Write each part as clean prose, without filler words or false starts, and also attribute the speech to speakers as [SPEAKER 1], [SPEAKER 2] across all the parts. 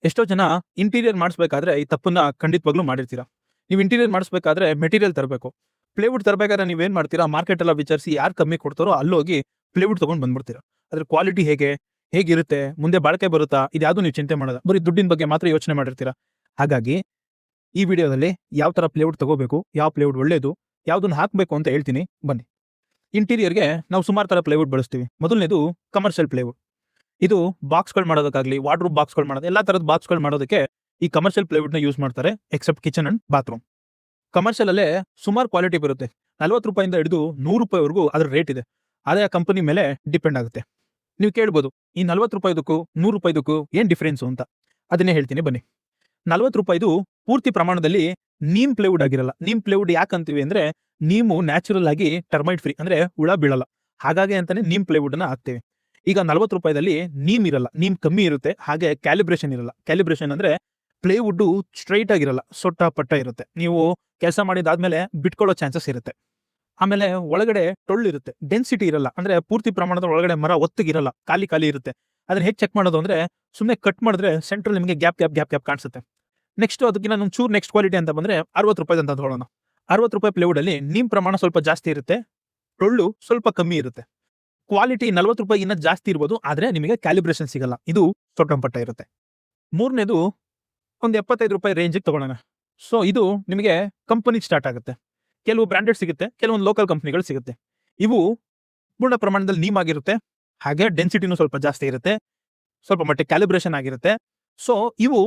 [SPEAKER 1] ಎಷ್ಟೋ ಜನ ಇಂಟೀರಿಯರ್ ಮಾಡಿಸ್ಬೇಕಾದ್ರೆ ಈ ತಪ್ಪನ್ನ ಖಂಡಿತವಾಗ್ಲೂ ಮಾಡಿರ್ತೀರಾ. ನೀವು ಇಂಟೀರಿಯರ್ ಮಾಡಿಸ್ಬೇಕಾದ್ರೆ ಮೆಟೀರಿಯಲ್ ತರಬೇಕು. ಪ್ಲೇವುಡ್ ತರಬೇಕಾದ್ರೆ ನೀವೇನ್ ಮಾಡ್ತೀರಾ, ಮಾರ್ಕೆಟ್ ಎಲ್ಲ ವಿಚಾರಿಸಿ ಯಾರು ಕಮ್ಮಿ ಕೊಡ್ತಾರೋ ಅಲ್ಲೋಗಿ ಪ್ಲೇವುಡ್ ತಗೊಂಡು ಬಂದ್ಬಿಡ್ತೀರಾ. ಅದ್ರ ಕ್ವಾಲಿಟಿ ಹೇಗಿರುತ್ತೆ, ಮುಂದೆ ಬಾಳಿಕೆ ಬರುತ್ತಾ, ಇದ್ಯಾವುದು ನೀವು ಚಿಂತೆ ಮಾಡಲ್ಲ. ಬರೀ ದುಡ್ಡಿನ ಬಗ್ಗೆ ಮಾತ್ರ ಯೋಚನೆ ಮಾಡಿರ್ತೀರಾ. ಹಾಗಾಗಿ ಈ ವಿಡಿಯೋದಲ್ಲಿ ಯಾವ ತರ ಪ್ಲೇವುಡ್ ತಗೋಬೇಕು, ಯಾವ ಪ್ಲೇವುಡ್ ಒಳ್ಳೇದು, ಯಾವ್ದನ್ನ ಹಾಕಬೇಕು ಅಂತ ಹೇಳ್ತೀನಿ ಬನ್ನಿ. ಇಂಟೀರಿಯರ್ಗೆ ನಾವು ಸುಮಾರು ತರ ಪ್ಲೇವುಡ್ ಬಳಸ್ತೀವಿ. ಮೊದಲನೇದು ಕಮರ್ಷಿಯಲ್ ಪ್ಲೇವುಡ್. ಇದು ಬಾಕ್ಸ್ಗಳು ಮಾಡೋದಕ್ಕಾಗ್ಲಿ, ವಾರ್ಡ್ರೋಬ್ ಬಾಕ್ಸ್ಗಳು ಮಾಡೋದು, ಎಲ್ಲಾ ತರದ ಬಾಕ್ಸ್ಗಳು ಮಾಡೋದಕ್ಕೆ ಈ ಕಮರ್ಷಿಯಲ್ ಪ್ಲೇವುಡ್ ನ ಯೂಸ್ ಮಾಡ್ತಾರೆ, except kitchen and bathroom. Commercial ಅಲ್ಲೇ ಸುಮಾರು ಕ್ವಾಲಿಟಿ ಬರುತ್ತೆ. 40 ರೂಪಾಯಿಂದ ಹಿಡಿದು 100 ರೂಪಾಯಿವರೆಗೂ ಅದ್ರ ರೇಟ್ ಇದೆ. ಅದೇ ಆ ಕಂಪನಿ ಮೇಲೆ ಡಿಪೆಂಡ್ ಆಗುತ್ತೆ. ನೀವು ಕೇಳ್ಬೋದು, ಈ 40 ರೂಪಾಯಿದಕ್ಕೂ 100 ರೂಪಾಯಿದಕ್ಕೂ ಏನ್ ಡಿಫರೆನ್ಸ್ ಅಂತ. ಅದನ್ನೇ ಹೇಳ್ತೀನಿ ಬನ್ನಿ. 40 ರೂಪಾಯಿದು ಪೂರ್ತಿ ಪ್ರಮಾಣದಲ್ಲಿ ನೀಮ್ ಪ್ಲೇವುಡ್ ಆಗಿರಲ್ಲ. ನೀಮ್ ಪ್ಲೇವುಡ್ ಯಾಕಂತೀವಿ ಅಂದ್ರೆ, ನೀಮು ನ್ಯಾಚುರಲ್ ಆಗಿ ಟರ್ಮೈಟ್ ಫ್ರೀ, ಅಂದ್ರೆ ಹುಳ ಬೀಳಲ್ಲ. ಹಾಗಾಗಿ ಅಂತಾನೆ ನೀಮ್ ಪ್ಲೇವುಡ್ ನ ಹಾಕ್ತೇವೆ. ಈಗ 40 ರೂಪಾಯಿದಲ್ಲಿ ನೀಮ್ ಇರಲ್ಲ, ನೀಮ್ ಕಮ್ಮಿ ಇರುತ್ತೆ. ಹಾಗೆ ಕ್ಯಾಲಿಬ್ರೇಷನ್ ಇರಲ್ಲ. ಕ್ಯಾಲಿಬ್ರೇಷನ್ ಅಂದ್ರೆ ಪ್ಲೇವುಡ್ ಸ್ಟ್ರೈಟ್ ಆಗಿರಲ್ಲ, ಸೊಟ್ಟ ಪಟ್ಟ ಇರುತ್ತೆ. ನೀವು ಕೆಲಸ ಮಾಡಿದಾದ್ಮೇಲೆ ಬಿಟ್ಕೊಳ್ಳೋ ಚಾನ್ಸಸ್ ಇರುತ್ತೆ. ಆಮೇಲೆ ಒಳಗಡೆ ಟೊಳ್ಳಿರುತ್ತೆ, ಡೆನ್ಸಿಟಿ ಇರಲ್ಲ. ಅಂದ್ರೆ ಪೂರ್ತಿ ಪ್ರಮಾಣದ ಒಳಗಡೆ ಮರ ಒತ್ತಿಗಿರಲ್ಲ, ಖಾಲಿ ಇರುತ್ತೆ. ಅದನ್ನ ಹೇಗೆ ಚೆಕ್ ಮಾಡೋದು ಅಂದ್ರೆ, ಸುಮ್ಮನೆ ಕಟ್ ಮಾಡಿದ್ರೆ ಸೆಂಟ್ರಲ್ ನಿಮಗೆ ಗ್ಯಾಪ್ ಕಾಣಿಸುತ್ತೆ. ನೆಕ್ಸ್ಟ್ ಅದಕ್ಕಿಂತ ಒಂದು ಚೂರು ನೆಕ್ಸ್ಟ್ ಕ್ವಾಲಿಟಿ ಅಂತ ಬಂದ್ರೆ 60 ರೂಪಾಯಿ ಅಂತ ತಗೊಳ್ಳೋಣ. 60 ರೂಪಾಯಿ ಪ್ಲೇವುಡ್ ಅಲ್ಲಿ ನೀಮ್ ಪ್ರಮಾಣ ಸ್ವಲ್ಪ ಜಾಸ್ತಿ ಇರುತ್ತೆ, ಟೊಳ್ಳು ಸ್ವಲ್ಪ ಕಮ್ಮಿ ಇರುತ್ತೆ. ಕ್ವಾಲಿಟಿ 40 ರೂಪಾಯಿ ಇನ್ನ ಜಾಸ್ತಿ ಇರ್ಬೋದು, ಆದ್ರೆ ನಿಮಗೆ ಕ್ಯಾಲಿಬ್ರೇಷನ್ ಸಿಗಲ್ಲ. ಇದು ಸೊಟ್ಟಂಪಟ್ಟ ಇರುತ್ತೆ. ಮೂರನೇದು ಒಂದು 75 ರೂಪಾಯಿ ರೇಂಜ್ ತಗೊಳ್ಳೋಣ. ಸೊ ಇದು ನಿಮಗೆ ಕಂಪನಿ ಸ್ಟಾರ್ಟ್ ಆಗುತ್ತೆ. ಕೆಲವು ಬ್ರಾಂಡೆಡ್ ಸಿಗುತ್ತೆ, ಕೆಲವೊಂದು ಲೋಕಲ್ ಕಂಪನಿಗಳು ಸಿಗುತ್ತೆ. ಇವು ಪೂರ್ಣ ಪ್ರಮಾಣದಲ್ಲಿ ನೀಮ್ ಆಗಿರುತ್ತೆ, ಹಾಗೆ ಡೆನ್ಸಿಟಿನೂ ಸ್ವಲ್ಪ ಜಾಸ್ತಿ ಇರುತ್ತೆ, ಸ್ವಲ್ಪ ಮಟ್ಟಿಗೆ ಕ್ಯಾಲಿಬ್ರೇಷನ್ ಆಗಿರುತ್ತೆ. ಸೊ ಇವು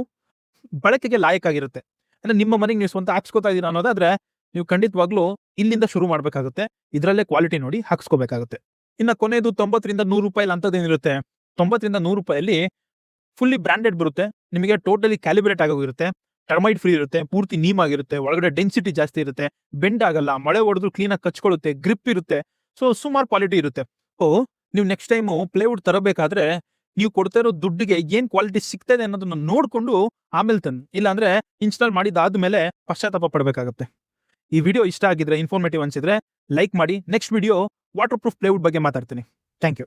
[SPEAKER 1] ಬಳಕೆಗೆ ಲಾಯಕ್ಕಾಗಿರುತ್ತೆ. ಅಂದ್ರೆ ನಿಮ್ಮ ಮನೆಗೆ ನೀವು ಸ್ವಂತ ಹಾಕ್ಸ್ಕೊತಾ ಇದೀರಾ ಅನ್ನೋದಾದ್ರೆ, ನೀವು ಖಂಡಿತವಾಗ್ಲೂ ಇಲ್ಲಿಂದ ಶುರು ಮಾಡ್ಬೇಕಾಗುತ್ತೆ. ಇದರಲ್ಲೇ ಕ್ವಾಲಿಟಿ ನೋಡಿ ಹಾಕ್ಸ್ಕೋಬೇಕಾಗುತ್ತೆ. ಇನ್ನ ಕೊನೆಯದು 90 ರಿಂದ 100 ರೂಪಾಯಿ ಅಂತದೇನಿರುತ್ತೆ, 90 ರಿಂದ 100 ರೂಪಾಯಲ್ಲಿ ಫುಲ್ಲಿ ಬ್ರಾಂಡೆಡ್ ಬರುತ್ತೆ. ನಿಮಗೆ ಟೋಟಲಿ ಕ್ಯಾಲಿಬ್ರೇಟ್ ಆಗೋಗಿರುತ್ತೆ, ಟರ್ಮೈಟ್ ಫ್ರೀ ಇರುತ್ತೆ, ಪೂರ್ತಿ ನೀಮ್ ಆಗಿರುತ್ತೆ, ಒಳಗಡೆ ಡೆನ್ಸಿಟಿ ಜಾಸ್ತಿ ಇರುತ್ತೆ, ಬೆಂಡ್ ಆಗಲ್ಲ, ಮಳೆ ಹೊಡೆದ್ರು ಕ್ಲೀನ್ ಆಗಿ ಕಚ್ಕೊಳ್ಳುತ್ತೆ, ಗ್ರಿಪ್ ಇರುತ್ತೆ. ಸೊ ಸುಮಾರು ಕ್ವಾಲಿಟಿ ಇರುತ್ತೆ. ನೀವು ನೆಕ್ಸ್ಟ್ ಟೈಮು ಪ್ಲೇವುಡ್ ತರಬೇಕಾದ್ರೆ ನೀವು ಕೊಡ್ತಾ ಇರೋ ದುಡ್ಡಿಗೆ ಏನ್ ಕ್ವಾಲಿಟಿ ಸಿಗ್ತದೆ ಅನ್ನೋದನ್ನ ನೋಡ್ಕೊಂಡು ಆಮೇಲೆ ತನ್ನಿ. ಇಲ್ಲಾಂದ್ರೆ ಇನ್ಸ್ಟಾಲ್ ಮಾಡಿದಾದ್ಮೇಲೆ ಪಶ್ಚಾತ್ತಾಪ ಪಡಬೇಕಾಗುತ್ತೆ. ಈ ವಿಡಿಯೋ ಇಷ್ಟ ಆಗಿದ್ರೆ, ಇನ್ಫಾರ್ಮೇಟಿವ್ ಅನ್ಸಿದ್ರೆ ಲೈಕ್ ಮಾಡಿ. Next video waterproof plywood ಬಗ್ಗೆ ಮಾತಾಡ್ತೀನಿ. Thank you.